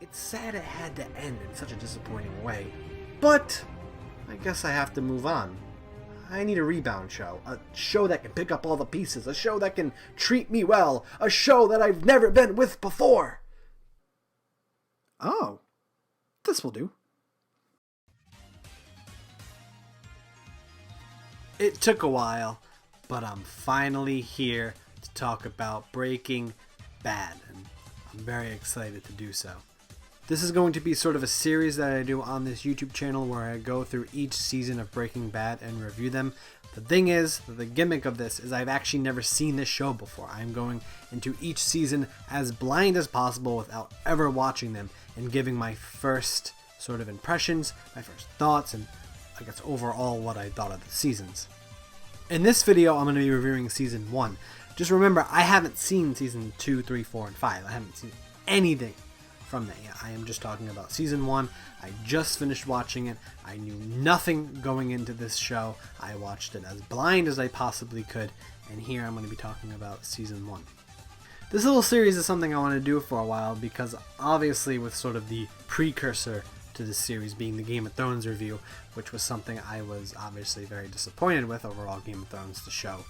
It's sad it had to end in such a disappointing way, but I guess I have to move on. I need a rebound show, a show that can pick up all the pieces, a show that can treat me well, a show that I've never been with before. Oh, this will do. It took a while, but I'm finally here to talk about Breaking Bad, and I'm very excited to do so. This is going to be sort of a series that I do on this YouTube channel where I go through each season of Breaking Bad and review them. The thing is, the gimmick of this is I've actually never seen this show before. I'm going into each season as blind as possible without ever watching them and giving my first sort of impressions, my first thoughts, and I guess overall what I thought of the seasons. In this video, I'm going to be reviewing season 1. Just remember, I haven't seen season 2, 3, 4, and 5. I haven't seen anything from that yet. I am just talking about season 1. I just finished watching it. I knew nothing going into this show. I watched it as blind as I possibly could, and here I'm going to be talking about season 1. This little series is something I want to do for a while because obviously with sort of the precursor to this series being the Game of Thrones review, which was something I was obviously very disappointed with overall. Game of Thrones, the show,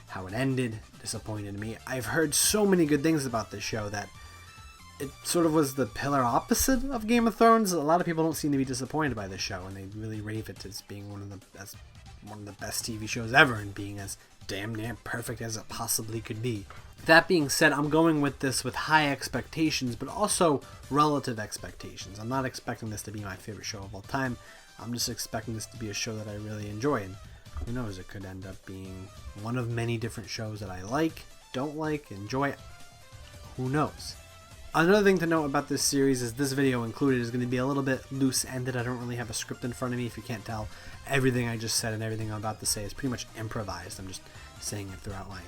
how it ended, disappointed me. I've heard so many good things about this show that it sort of was the polar opposite of Game of Thrones. A lot of people don't seem to be disappointed by this show, and they really rave it as being one of the best TV shows ever and being as damn near perfect as it possibly could be. That being said, I'm going with this with high expectations, but also relative expectations. I'm not expecting this to be my favorite show of all time. I'm just expecting this to be a show that I really enjoy, and who knows, it could end up being one of many different shows that I like, don't like, enjoy. Who knows? Another thing to note about this series is this video included is going to be a little bit loose-ended. I don't really have a script in front of me. If you can't tell, everything I just said and everything I'm about to say is pretty much improvised. I'm just saying it throughout my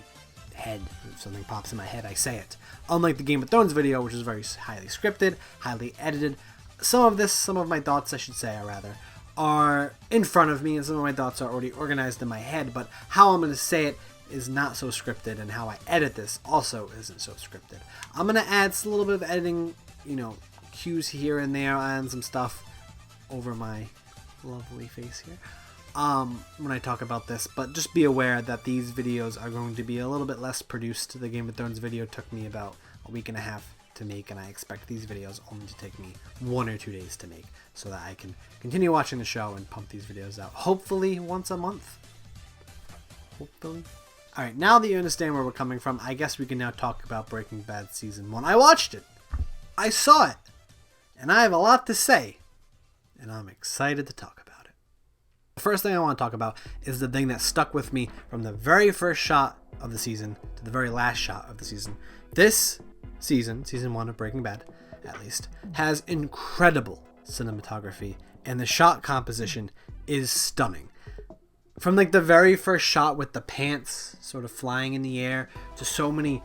head. If something pops in my head, I say it. Unlike the Game of Thrones video, which is very highly scripted, highly edited. Some of my thoughts, I should say, are in front of me, and some of my thoughts are already organized in my head, but how I'm going to say it is not so scripted, and how I edit this also isn't so scripted. I'm going to add a little bit of editing, cues here and there, and some stuff over my lovely face here when I talk about this, but just be aware that these videos are going to be a little bit less produced. The Game of Thrones video took me about a week and a half to make, and I expect these videos only to take me 1 or 2 days to make so that I can continue watching the show and pump these videos out, hopefully once a month. Hopefully. Alright, now that you understand where we're coming from, I guess we can now talk about Breaking Bad Season 1. I watched it. I saw it. And I have a lot to say. And I'm excited to talk about it. The first thing I want to talk about is the thing that stuck with me from the very first shot of the season to the very last shot of the season. This season, Season 1 of Breaking Bad, at least, has incredible cinematography. And the shot composition is stunning. From like the very first shot with the pants sort of flying in the air to so many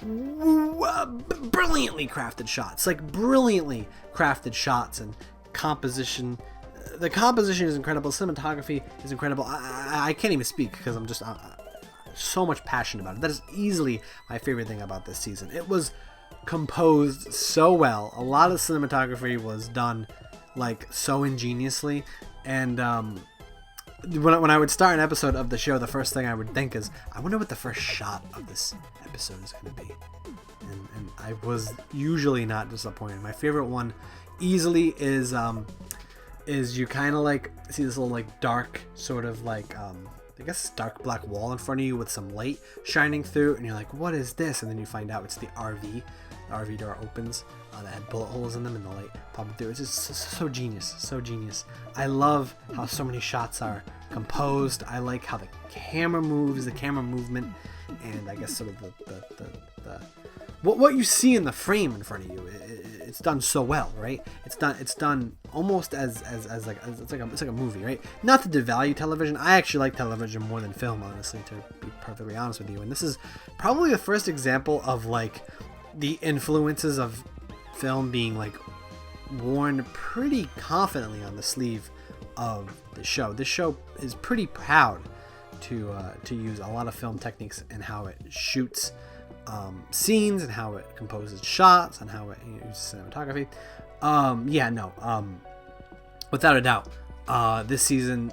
brilliantly crafted shots, and composition. The composition is incredible. Cinematography is incredible. I can't even speak because I'm just so much passion about it. That is easily my favorite thing about this season. It was composed so well. A lot of cinematography was done like so ingeniously, and when I would start an episode of the show, the first thing I would think is, I wonder what the first shot of this episode is going to be. And I was usually not disappointed. My favorite one easily is you kind of like see this little like dark sort of like I guess dark black wall in front of you with some light shining through, and you're like, what is this? And then you find out it's the RV. The RV door opens that had bullet holes in them and the light popping through. It's just so genius. I love how so many shots are composed. I like how the camera moves, the camera movement, and I guess sort of the what you see in the frame in front of you. It's done so well, right? It's done almost as it's like a movie, right? Not to devalue television. I actually like television more than film, honestly, to be perfectly honest with you. And this is probably the first example of like the influences of film being like worn pretty confidently on the sleeve of the show. This show is pretty proud to use a lot of film techniques and how it shoots scenes and how it composes shots and how it terms of cinematography. Without a doubt, this season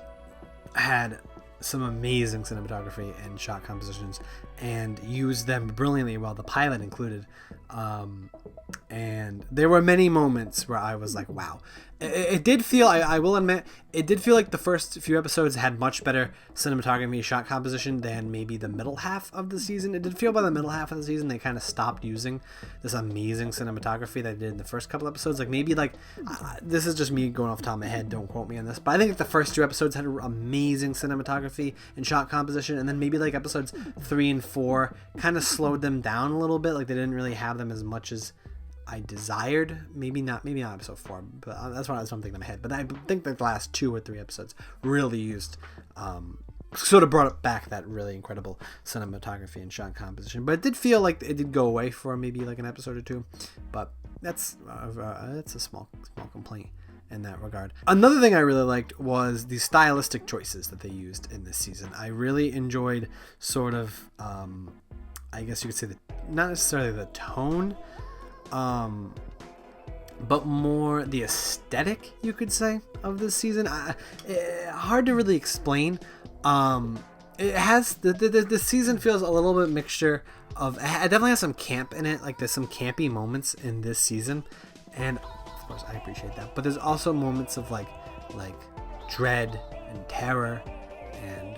had some amazing cinematography and shot compositions, and used them brilliantly, well, the pilot included. And there were many moments where I was like, wow. It did feel, I will admit, it did feel like the first few episodes had much better cinematography, shot composition than maybe the middle half of the season. It did feel by the middle half of the season they kind of stopped using this amazing cinematography that they did in the first couple episodes. Like maybe this is just me going off the top of my head, don't quote me on this, but I think the first 2 episodes had amazing cinematography and shot composition, and then maybe like episodes 3 and 4 kind of slowed them down a little bit. Like they didn't really have them as much as I desired. Maybe not episode 4, but that's what I was thinking in my head. But I think the last 2 or 3 episodes really used, sort of brought back that really incredible cinematography and shot composition. But it did feel like it did go away for maybe like an episode or 2. But that's a small complaint in that regard. Another thing I really liked was the stylistic choices that they used in this season. I really enjoyed sort of, I guess you could say not necessarily the tone, but more the aesthetic, you could say, of this season. Hard to really explain. It has the season feels a little bit mixture of. It definitely has some camp in it. Like there's some campy moments in this season, and of course I appreciate that. But there's also moments of like dread and terror, and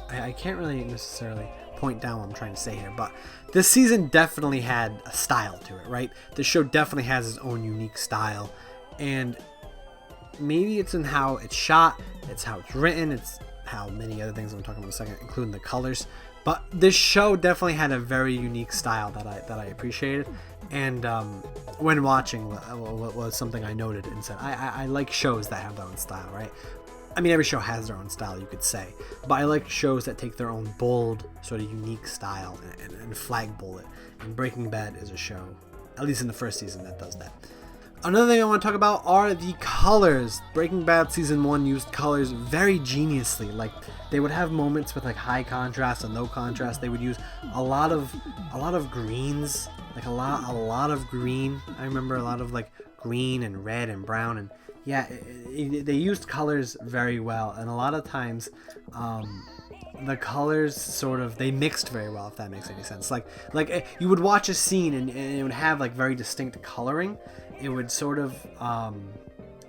I can't really necessarily point down what I'm trying to say here, but this season definitely had a style to it, right? The show definitely has its own unique style, and maybe it's in how it's shot, it's how it's written, it's how many other things I'm talking about in a second, including the colors. But this show definitely had a very unique style that I appreciated, and when watching, was something I noted and said I like shows that have their own style, right? I mean, every show has their own style, you could say, but I like shows that take their own bold, sort of unique style and flagpole it. And Breaking Bad is a show, at least in the first season, that does that. Another thing I want to talk about are the colors. Breaking Bad season 1 used colors very geniusly. Like they would have moments with like high contrast and low contrast. They would use a lot of greens, like a lot of green. I remember a lot of like green and red and brown, and yeah, they used colors very well, and a lot of times the colors sort of, they mixed very well, if that makes any sense. Like you would watch a scene and it would have like very distinct coloring. It would sort of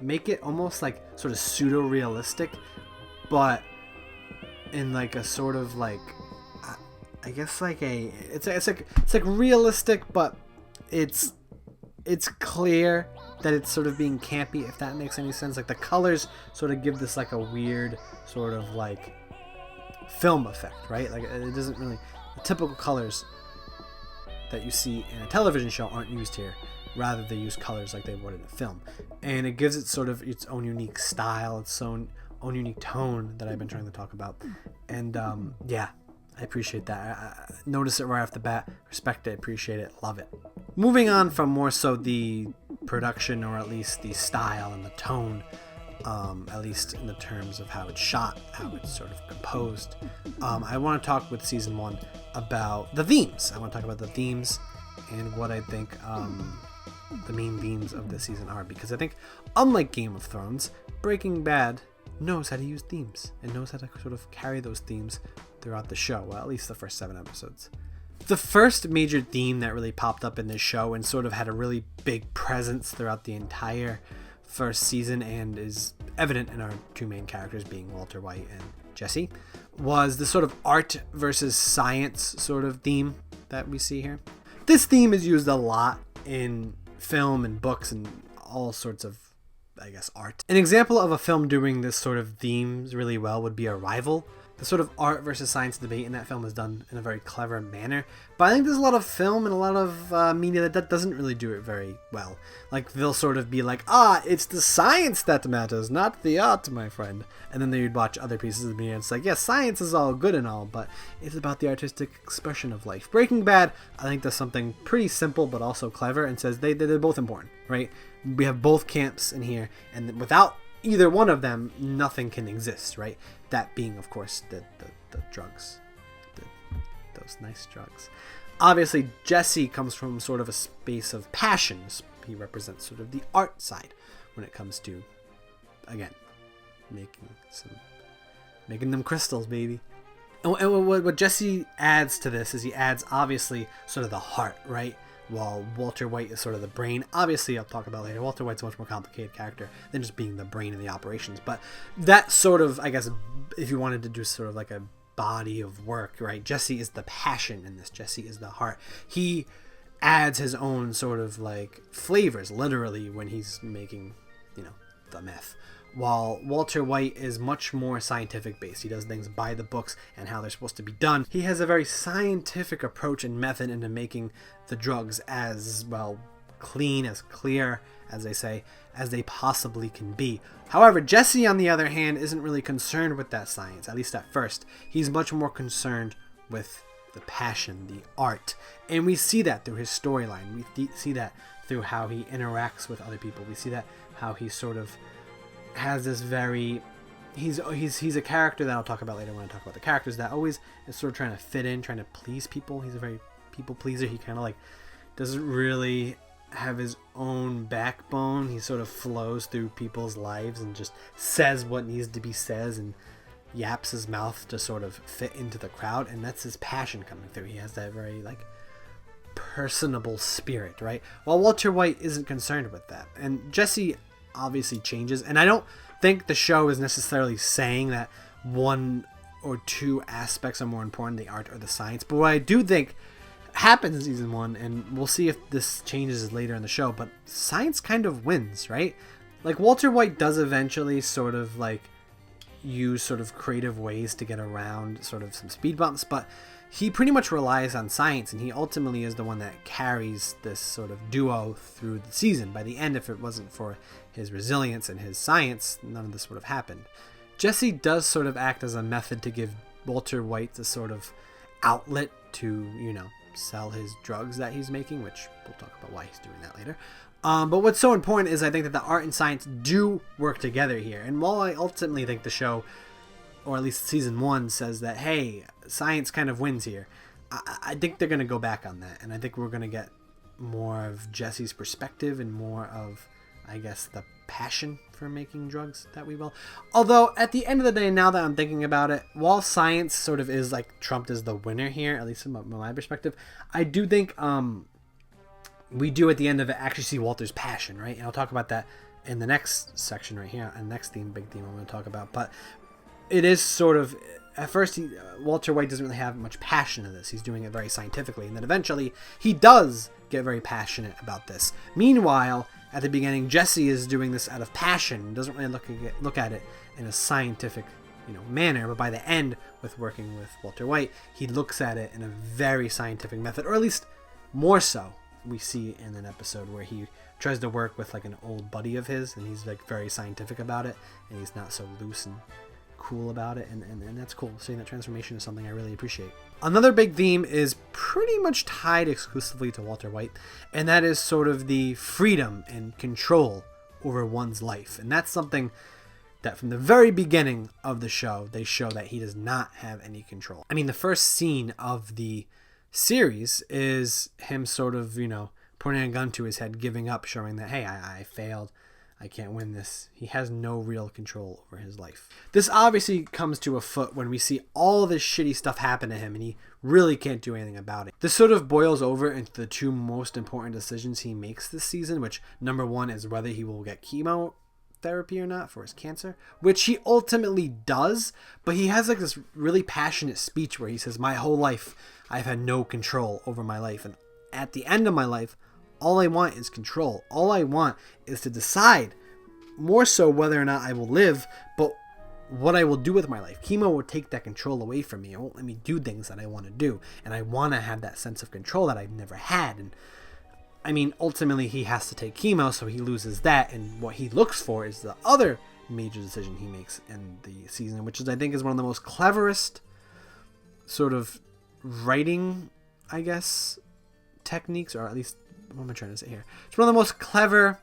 make it almost like sort of pseudo-realistic, but in like a sort of like, I guess like it's like realistic, but it's clear that it's sort of being campy, if that makes any sense. Like the colors sort of give this like a weird sort of like film effect, right? Like it doesn't really, the typical colors that you see in a television show aren't used here. Rather, they use colors like they would in a film, and it gives it sort of its own unique style, its own unique tone that I've been trying to talk about. And yeah, I appreciate that. I notice it right off the bat, respect it, appreciate it, love it. Moving on from more so the production, or at least the style and the tone, at least in the terms of how it's shot, how it's sort of composed, I want to talk with season 1 about the themes. I want to talk about the themes and what I think the main themes of this season are, because I think, unlike Game of Thrones, Breaking Bad knows how to use themes and knows how to sort of carry those themes throughout the show, well, at least the first 7 episodes. The first major theme that really popped up in this show and sort of had a really big presence throughout the entire first season, and is evident in our 2 main characters being Walter White and Jesse, was the sort of art versus science sort of theme that we see here. This theme is used a lot in film and books and all sorts of, I guess, art. An example of a film doing this sort of themes really well would be Arrival. The sort of art versus science debate in that film is done in a very clever manner, but I think there's a lot of film and a lot of media that doesn't really do it very well. Like they'll sort of be like, it's the science that matters, not the art, my friend. And then they'd watch other pieces of media and it's like, yeah, science is all good and all, but it's about the artistic expression of life. Breaking Bad, I think, does something pretty simple but also clever and says they're both important, right? We have both camps in here, and without either one of them, nothing can exist, right? That being, of course, the drugs, those nice drugs. Obviously, Jesse comes from sort of a space of passions. He represents sort of the art side when it comes to, again, making them crystals, baby. And what Jesse adds to this is he adds, obviously, sort of the heart, right? While Walter White is sort of the brain. Obviously, I'll talk about later, Walter White's a much more complicated character than just being the brain of the operations. But that sort of, I guess, if you wanted to do sort of like a body of work, right? Jesse is the passion in this. Jesse is the heart. He adds his own sort of like flavors, literally, when he's making, the meth. While Walter White is much more scientific based. He does things by the books and how they're supposed to be done. He has a very scientific approach and method into making the drugs as, well, clean, as clear, as they say, as they possibly can be. However, Jesse, on the other hand, isn't really concerned with that science, at least at first. He's much more concerned with the passion, the art. And we see that through his storyline. We see that through how he interacts with other people. We see that how he sort of has this very... He's a character that I'll talk about later when I talk about the characters, that always is sort of trying to fit in, trying to please people. He's a very people pleaser. He kind of like doesn't really have his own backbone. He sort of flows through people's lives and just says what needs to be said and yaps his mouth to sort of fit into the crowd, and that's his passion coming through. He has that very like personable spirit, right? While Walter White isn't concerned with that. And Jesse obviously changes, and I don't think the show is necessarily saying that one or two aspects are more important, the art or the science, but what I do think happens in season 1, and we'll see if this changes later in the show, but science kind of wins, right? Like, Walter White does eventually sort of like use sort of creative ways to get around sort of some speed bumps, but he pretty much relies on science, and he ultimately is the one that carries this sort of duo through the season. By the end, if it wasn't for his resilience and his science, none of this would have happened. Jesse does sort of act as a method to give Walter White the sort of outlet to, sell his drugs that he's making, which we'll talk about why he's doing that later. But what's so important is I think that the art and science do work together here. And while I ultimately think the show, or at least season 1, says that, hey, science kind of wins here, I think they're going to go back on that. And I think we're going to get more of Jesse's perspective and more of, I guess, the passion for making drugs that we will. Although, at the end of the day, now that I'm thinking about it, while science sort of is like trumped as the winner here, at least from my perspective, I do think we do at the end of it actually see Walter's passion, right? And I'll talk about that in the next section right here, and next big theme I'm going to talk about. But it is sort of, at first, Walter White doesn't really have much passion in this. He's doing it very scientifically, and then eventually he does get very passionate about this. Meanwhile, at the beginning, Jesse is doing this out of passion, doesn't really look at it in a scientific manner, but by the end, with working with Walter White, he looks at it in a very scientific method, or at least more so. We see in an episode where he tries to work with like an old buddy of his, and he's like very scientific about it, and he's not so loose and cool about it, and that's cool. Seeing that transformation is something I really appreciate. Another big theme is pretty much tied exclusively to Walter White, and that is sort of the freedom and control over one's life. And that's something that from the very beginning of the show, they show that he does not have any control. I mean, the first scene of the series is him sort of, pointing a gun to his head, giving up, showing that, hey, I failed. I can't win this. He has no real control over his life. This obviously comes to a foot when we see all this shitty stuff happen to him and he really can't do anything about it. This sort of boils over into the two most important decisions he makes this season, which number 1 is whether he will get chemotherapy or not for his cancer, which he ultimately does, but he has like this really passionate speech where he says, my whole life I've had no control over my life, and at the end of my life, all I want is control. All I want is to decide more so whether or not I will live, but what I will do with my life. Chemo will take that control away from me. It won't let me do things that I want to do. And I want to have that sense of control that I've never had. And I mean, ultimately he has to take chemo, so he loses that. And what he looks for is the other major decision he makes in the season, which is, I think, is one of the most cleverest sort of writing, I guess, techniques, or at least, what am I trying to say here? It's one of the most clever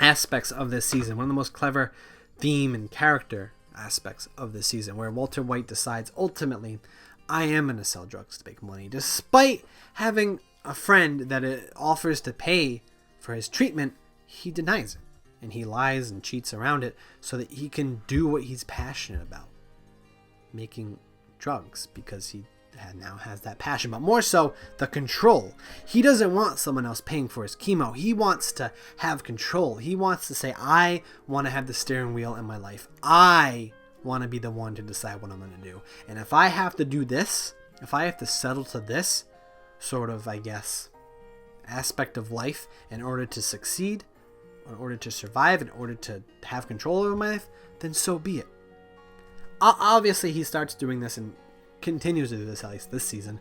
aspects of this season, one of the most clever theme and character aspects of this season, where Walter White decides ultimately, I am going to sell drugs to make money. Despite having a friend that it offers to pay for his treatment, he denies it. And he lies and cheats around it so that he can do what he's passionate about. Making drugs, because he now has that passion, but more so the control. He doesn't want someone else paying for his chemo. He wants to have control. He wants to say, I want to have the steering wheel in my life. I want to be the one to decide what I'm going to do. And if I have to do this, if I have to settle to this sort of, I guess, aspect of life in order to succeed, in order to survive, in order to have control over my life, then so be it. Obviously, he starts doing this and continues to do this, at least this season.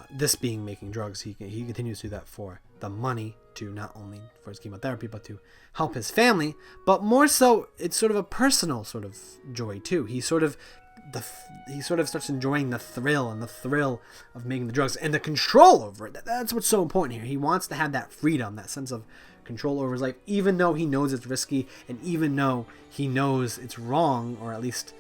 This being making drugs, he continues to do that for the money, to not only for his chemotherapy, but to help his family. But more so, it's sort of a personal sort of joy too. He sort of starts enjoying the thrill of making the drugs and the control over it. That's what's so important here. He wants to have that freedom, that sense of control over his life, even though he knows it's risky, and even though he knows it's wrong, or at least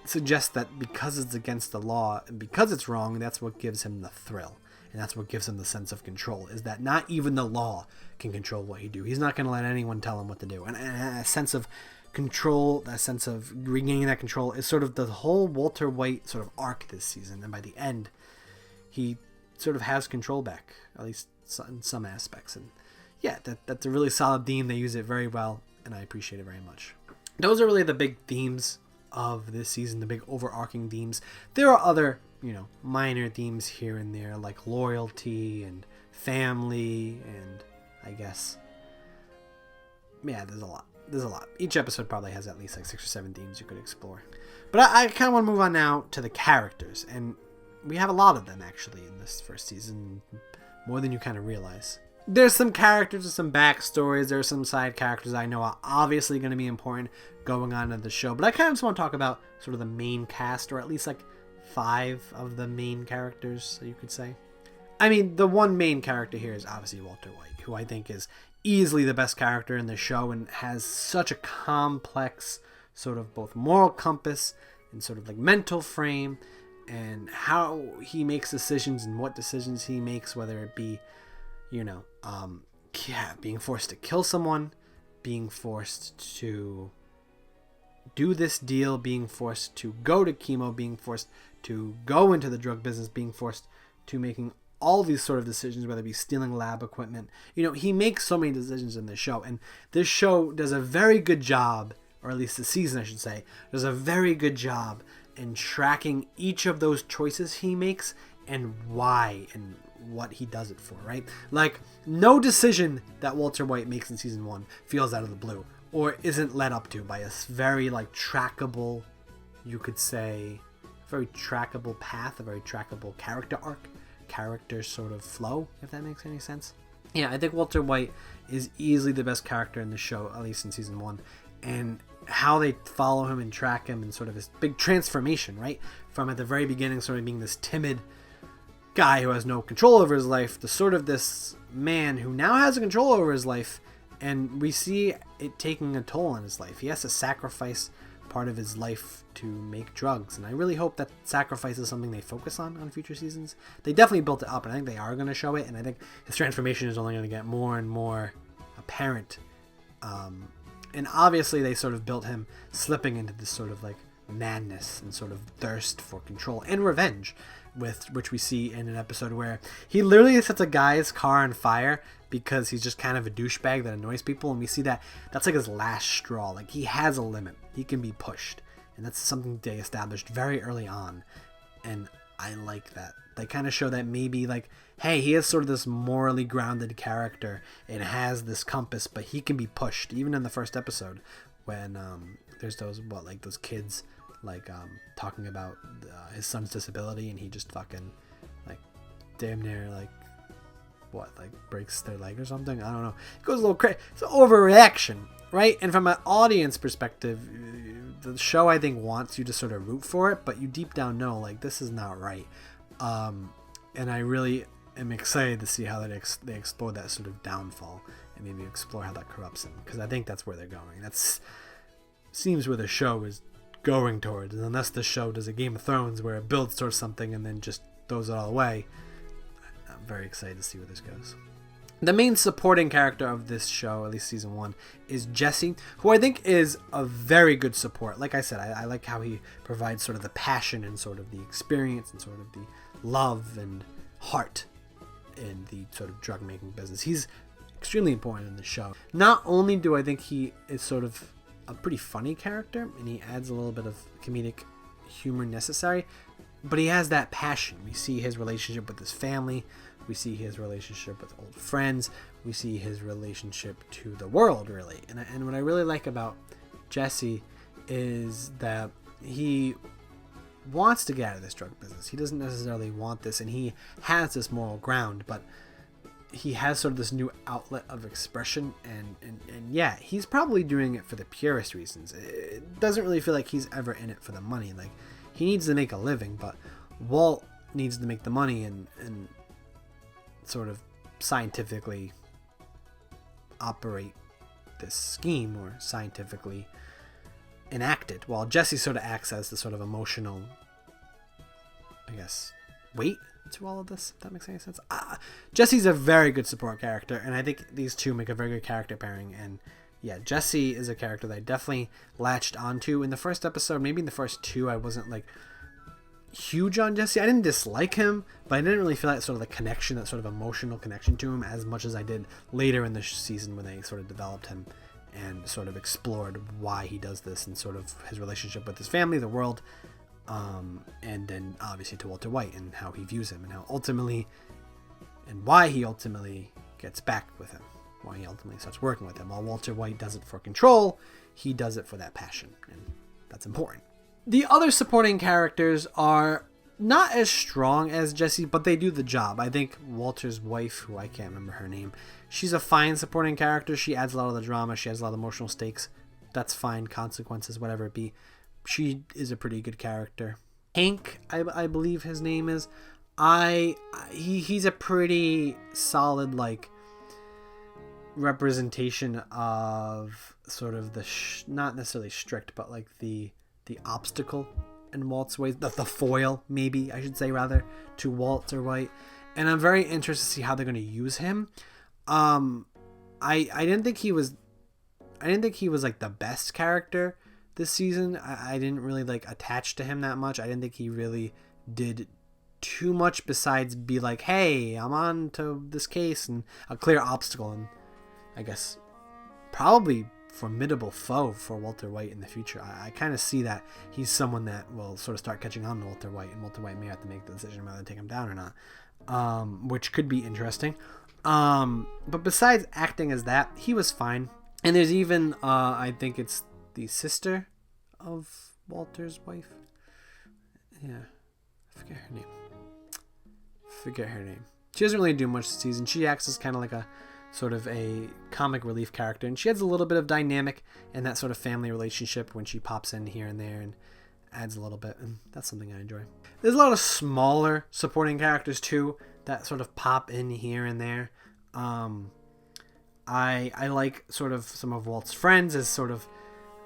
suggests that because it's against the law and because it's wrong, that's what gives him the thrill, and that's what gives him the sense of control, is that not even the law can control what he do. He's not going to let anyone tell him what to do. And a sense of control, that sense of regaining that control, is sort of the whole Walter White sort of arc this season. And by the end, he sort of has control back, at least in some aspects. And yeah, that's a really solid theme. They use it very well, and I appreciate it very much. Those are really the big themes of this season, the big overarching themes. There are other, minor themes here and there, like loyalty and family, and I guess, yeah, there's a lot. Each episode probably has at least like 6 or 7 themes you could explore. But I kind of want to move on now to the characters, and we have a lot of them actually in this first season, more than you kind of realize. There's some characters with some backstories. There's some side characters I know are obviously going to be important going on in the show. But I kind of just want to talk about sort of the main cast, or at least like 5 of the main characters, you could say. I mean, the one main character here is obviously Walter White, who I think is easily the best character in the show and has such a complex sort of both moral compass and sort of like mental frame, and how he makes decisions and what decisions he makes, whether it be being forced to kill someone, being forced to do this deal, being forced to go to chemo, being forced to go into the drug business, being forced to making all these sort of decisions, whether it be stealing lab equipment. He makes so many decisions in this show, and this show does a very good job, or at least the season I should say, does a very good job in tracking each of those choices he makes and why and what he does it for, right? Like, no decision that Walter White makes in season 1 feels out of the blue, or isn't led up to by a very trackable, you could say, very trackable path, a very trackable character arc, character sort of flow, if that makes any sense. Yeah, I think Walter White is easily the best character in the show, at least in season 1, and how they follow him and track him, and sort of his big transformation, right? From at the very beginning sort of being this timid guy who has no control over his life to sort of this man who now has a control over his life, and we see it taking a toll on his life. He has to sacrifice part of his life to make drugs, and I really hope that sacrifice is something they focus on future seasons. They definitely built it up, and I think they are going to show it, and I think his transformation is only going to get more and more apparent, and obviously they sort of built him slipping into this sort of madness and sort of thirst for control and revenge, which we see in an episode where he literally sets a guy's car on fire because he's just kind of a douchebag that annoys people, and we see that's like his last straw. Like, he has a limit, he can be pushed, and that's something they established very early on, and I like that. They kind of show that maybe hey, he is sort of this morally grounded character and has this compass, but he can be pushed. Even in the first episode when there's those kids talking about his son's disability, and he just fucking damn near breaks their leg or something. I don't know. It goes a little crazy. It's an overreaction, right? And from an audience perspective, the show I think wants you to sort of root for it, but you deep down know this is not right. And I really am excited to see how they explore that sort of downfall, and maybe explore how that corrupts him, because I think that's where they're going. That seems where the show is going towards. And unless the show does a Game of Thrones where it builds towards something and then just throws it all away, I'm very excited to see where this goes. The main supporting character of this show, at least season 1, is Jesse, who I think is a very good support. Like I said, I like how he provides sort of the passion and sort of the experience and sort of the love and heart in the sort of drug making business. He's extremely important in the show. Not only do I think he is sort of a pretty funny character and he adds a little bit of comedic humor necessary, but he has that passion. We see his relationship with his family. We see his relationship with old friends. We see his relationship to the world, really. And what I really like about Jesse is that he wants to get out of this drug business. He doesn't necessarily want this, and he has this moral ground, but he has sort of this new outlet of expression, and yeah, he's probably doing it for the purest reasons. It doesn't really feel like he's ever in it for the money. Like, he needs to make a living, but Walt needs to make the money and sort of scientifically operate this scheme, or scientifically enact it, while Jesse sort of acts as the sort of emotional, I guess, weight to all of this, if that makes any sense. Jesse's a very good support character, and I think these two make a very good character pairing. And yeah, Jesse is a character that I definitely latched onto in the first episode. Maybe in the first 2 I wasn't like huge on Jesse. I didn't dislike him, but I didn't really feel that sort of the connection, that sort of emotional connection to him as much as I did later in the season when they sort of developed him and sort of explored why he does this and sort of his relationship with his family, the world, and then obviously to Walter White and how he views him and how ultimately and why he ultimately gets back with him, why he ultimately starts working with him. While Walter White does it for control, he does it for that passion, and that's important. The other supporting characters are not as strong as Jesse, but they do the job. I think Walter's wife, who I can't remember her name, she's a fine supporting character. She adds a lot of the drama. She has a lot of emotional stakes. That's fine. Consequences, whatever it be. She is a pretty good character. Hank, I believe his name is. He's a pretty solid, like, representation of sort of the not necessarily strict, but like the obstacle in Walt's ways, the foil, maybe I should say, rather, to Walter White. And I'm very interested to see how they're going to use him. I didn't think he was like the best character this season. I didn't really like attach to him that much. I didn't think he really did too much besides be like, hey, I'm on to this case, and a clear obstacle, and I guess probably formidable foe for Walter White in the future. I kind of see that he's someone that will sort of start catching on to Walter White, and Walter White may have to make the decision whether to take him down or not, which could be interesting. But besides acting as that, he was fine. And there's even, I think it's the sister of Walter's wife. Yeah, I forget her name. She doesn't really do much this season. She acts as kind of like a sort of a comic relief character, and she adds a little bit of dynamic in that sort of family relationship when she pops in here and there and adds a little bit, and that's something I enjoy. There's a lot of smaller supporting characters too that sort of pop in here and there. I like sort of some of Walt's friends as sort of,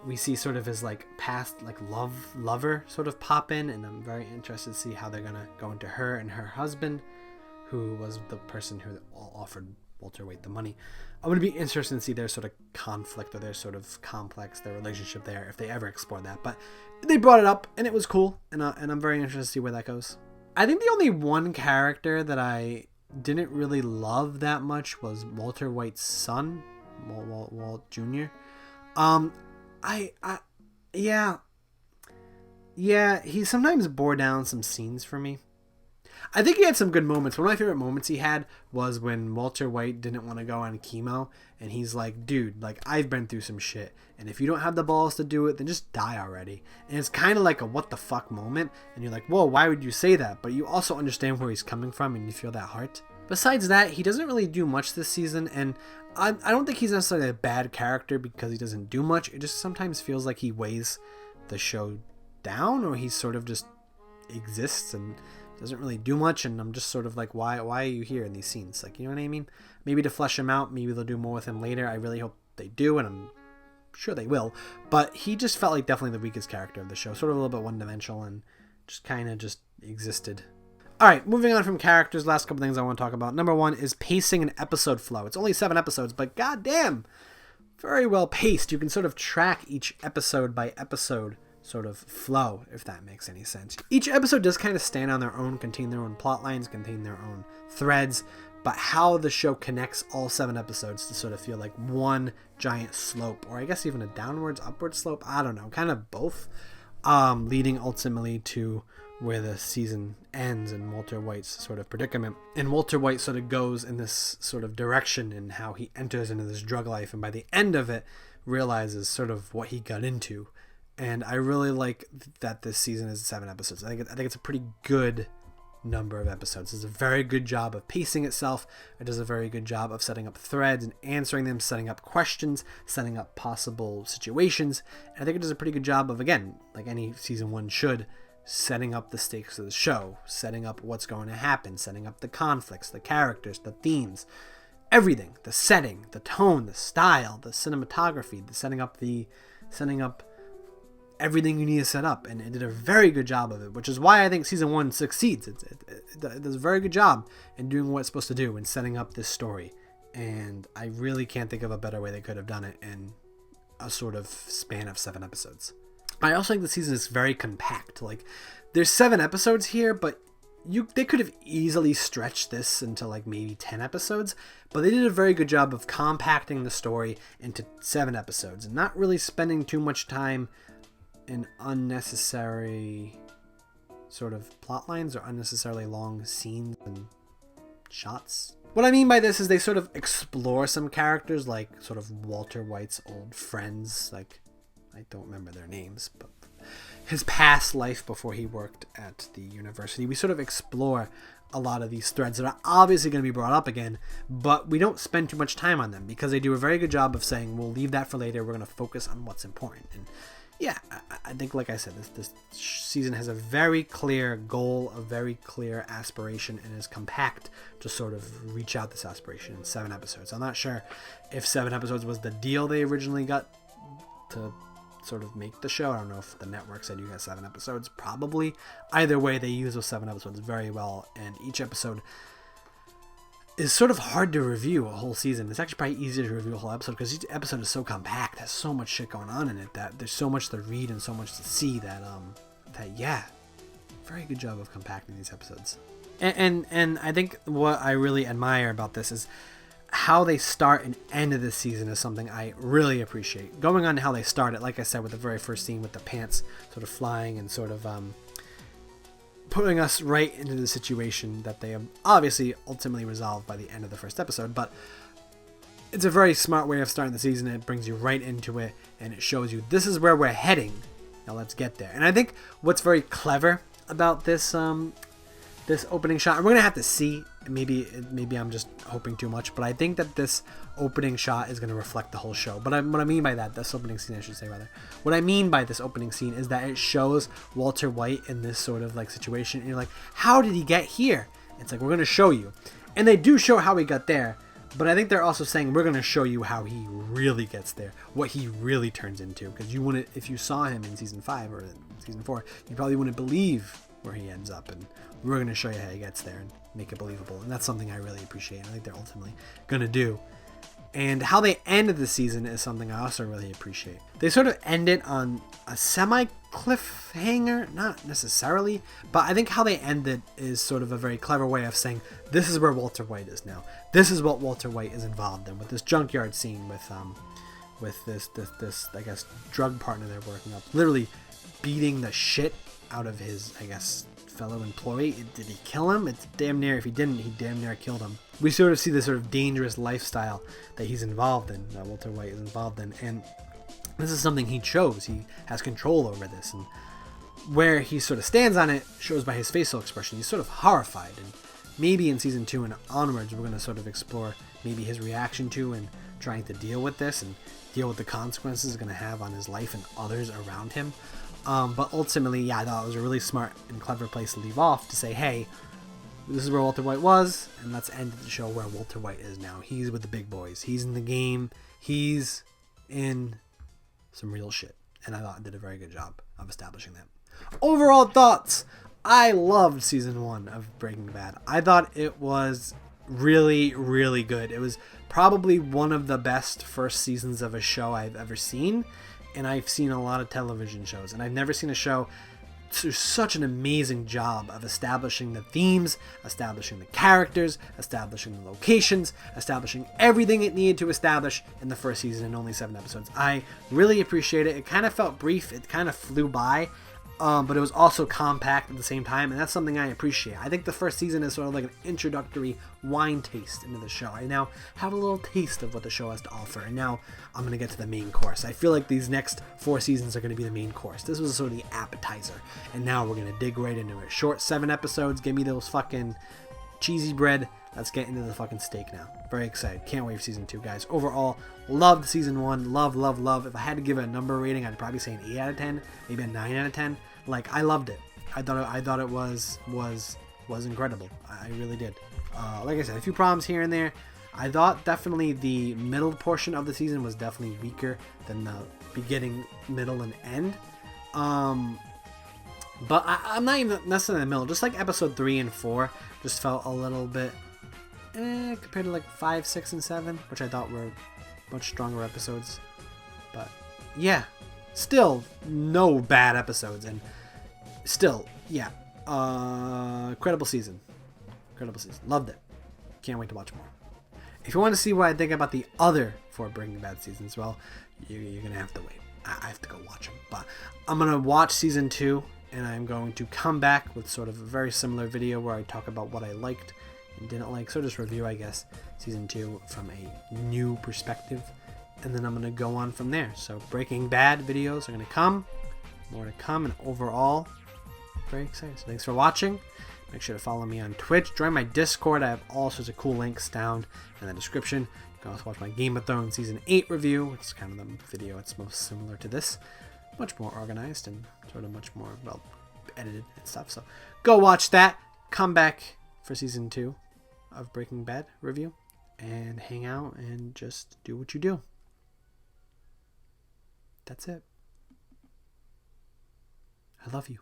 we see sort of his like past like lover sort of pop in, and I'm very interested to see how they're gonna go into her and her husband, who was the person who offered Walter White the money. I'm going to be interested to see their sort of conflict or their sort of complex, their relationship there, if they ever explore that. But they brought it up, and it was cool, and I'm very interested to see where that goes. I think the only one character that I didn't really love that much was Walter White's son, Walt Jr. Yeah, he sometimes bore down some scenes for me. I think he had some good moments. One of my favorite moments he had was when Walter White didn't want to go on chemo, and he's like, dude, like, I've been through some shit, and if you don't have the balls to do it, then just die already. And it's kind of like a what the fuck moment, and you're like, whoa, why would you say that? But you also understand where he's coming from, and you feel that heart. Besides that, he doesn't really do much this season, and I don't think he's necessarily a bad character because he doesn't do much. It just sometimes feels like he weighs the show down, or he sort of just exists and doesn't really do much, and I'm just sort of like, why are you here in these scenes? Like, you know what I mean? Maybe to flesh him out, maybe they'll do more with him later. I really hope they do, and I'm sure they will, but he just felt like definitely the weakest character of the show, sort of a little bit one-dimensional and just kind of just existed. All right, moving on from characters, last couple things I want to talk about. Number one is pacing and episode flow. It's only 7 episodes, but goddamn, very well paced. You can sort of track each episode by episode sort of flow, if that makes any sense. Each episode does kind of stand on their own, contain their own plot lines, contain their own threads, but how the show connects all 7 episodes to sort of feel like one giant slope, or I guess even a downwards, upward slope, I don't know, kind of both, leading ultimately to where the season ends and Walter White's sort of predicament. And Walter White sort of goes in this sort of direction in how he enters into this drug life, and by the end of it realizes sort of what he got into. And I really like that this season is 7 episodes. I think it's a pretty good number of episodes. It does a very good job of pacing itself. It does a very good job of setting up threads and answering them, setting up questions, setting up possible situations. And I think it does a pretty good job of, again, like any season 1 should, setting up the stakes of the show, setting up what's going to happen, setting up the conflicts, the characters, the themes, everything, the setting, the tone, the style, the cinematography, the setting up everything you need to set up, and it did a very good job of it, which is why I think season 1 succeeds. It does a very good job in doing what it's supposed to do in setting up this story, and I really can't think of a better way they could have done it in a sort of span of 7 episodes. I also think the season is very compact. Like, there's 7 episodes here, but they could have easily stretched this into like maybe 10 episodes, but they did a very good job of compacting the story into 7 episodes and not really spending too much time in unnecessary sort of plot lines or unnecessarily long scenes and shots. What I mean by this is they sort of explore some characters, like sort of Walter White's old friends, like I don't remember their names, but his past life before he worked at the university. We sort of explore a lot of these threads that are obviously going to be brought up again, but we don't spend too much time on them because they do a very good job of saying, we'll leave that for later. We're going to focus on what's important. And yeah, I think, like I said, this season has a very clear goal, a very clear aspiration, and is compact to sort of reach out this aspiration in 7 episodes. I'm not sure if 7 episodes was the deal they originally got to sort of make the show. I don't know if the network said you got 7 episodes. Probably. Either way, they use those 7 episodes very well, and each episode is sort of hard to review a whole season. It's actually probably easier to review a whole episode because each episode is so compact, has so much shit going on in it, that there's so much to read and so much to see that yeah, very good job of compacting these episodes. And I think what I really admire about this is how they start and end of this season is something I really appreciate. Going on to how they start it, like I said, with the very first scene with the pants sort of flying and sort of putting us right into the situation that they have obviously ultimately resolved by the end of the first episode, but it's a very smart way of starting the season. It brings you right into it, and it shows you this is where we're heading. Now let's get there. And I think what's very clever about this this opening shot, and we're gonna have to see, maybe I'm just hoping too much, but I think that this opening shot is gonna reflect the whole show. But what I mean by that, this opening scene I should say rather, what I mean by this opening scene is that it shows Walter White in this sort of like situation, and you're like, how did he get here? It's like, we're gonna show you, and they do show how he got there, but I think they're also saying we're gonna show you how he really gets there, what he really turns into, because you wouldn't, if you saw him in season 5 or season 4, you probably wouldn't believe where he ends up, and we're going to show you how he gets there and make it believable. And that's something I really appreciate, and I think they're ultimately going to do. And how they ended the season is something I also really appreciate. They sort of end it on a semi-cliffhanger, not necessarily, but I think how they end it is sort of a very clever way of saying, this is where Walter White is now. This is what Walter White is involved in, with this junkyard scene with this I guess, drug partner they're working up, literally beating the shit out of his, I guess, fellow employee. Did he kill him? It's damn near, if he didn't, he damn near killed him. We sort of see this sort of dangerous lifestyle that he's involved in, that Walter White is involved in, and this is something he chose. He has control over this, and where he sort of stands on it shows by his facial expression. He's sort of horrified, and maybe in season 2 and onwards we're going to sort of explore maybe his reaction to and trying to deal with this and deal with the consequences it's going to have on his life and others around him. But ultimately, yeah, I thought it was a really smart and clever place to leave off, to say, hey, this is where Walter White was, and let's end the show where Walter White is now. He's with the big boys. He's in the game. He's in some real shit. And I thought I did a very good job of establishing that. Overall thoughts. I loved season 1 of Breaking Bad. I thought it was really, really good. It was probably one of the best first seasons of a show I've ever seen. And I've seen a lot of television shows. And I've never seen a show do such an amazing job of establishing the themes, establishing the characters, establishing the locations, establishing everything it needed to establish in the first season in only 7 episodes. I really appreciate it. It kind of felt brief. It kind of flew by. But it was also compact at the same time, and that's something I appreciate. I think the first season is sort of like an introductory wine taste into the show. I now have a little taste of what the show has to offer, and now I'm going to get to the main course. I feel like these next 4 seasons are going to be the main course. This was sort of the appetizer, and now we're going to dig right into it. Short 7 episodes, give me those fucking cheesy bread. Let's get into the fucking steak now. Very excited. Can't wait for season 2, guys. Overall, loved season 1. Love, love, love. If I had to give it a number rating, I'd probably say an 8 out of 10, maybe a 9 out of 10. Like, I loved it. I thought it was incredible. I really did. Like I said, a few problems here and there. I thought definitely the middle portion of the season was definitely weaker than the beginning, middle, and end. But I'm not even necessarily in the middle. Just like episode 3 and 4 just felt a little bit compared to like 5, 6, and 7, which I thought were much stronger episodes. But yeah, still no bad episodes, and still, yeah, incredible season. Loved it. Can't wait to watch more. If you want to see what I think about the other 4 Breaking Bad seasons, well, you're gonna have to wait. I have to go watch them. But I'm gonna watch season 2, and I'm going to come back with sort of a very similar video where I talk about what I liked and didn't like. So just review, I guess, season 2 from a new perspective, and then I'm gonna go on from there. So Breaking Bad videos are gonna come, more to come, and overall, very excited. So thanks for watching. Make sure to follow me on Twitch. Join my Discord. I have all sorts of cool links down in the description. You can also watch my Game of Thrones Season 8 review, which is kind of the video that's most similar to this. Much more organized and sort of much more, well, edited and stuff. So go watch that. Come back for Season 2 of Breaking Bad review. And hang out and just do what you do. That's it. I love you.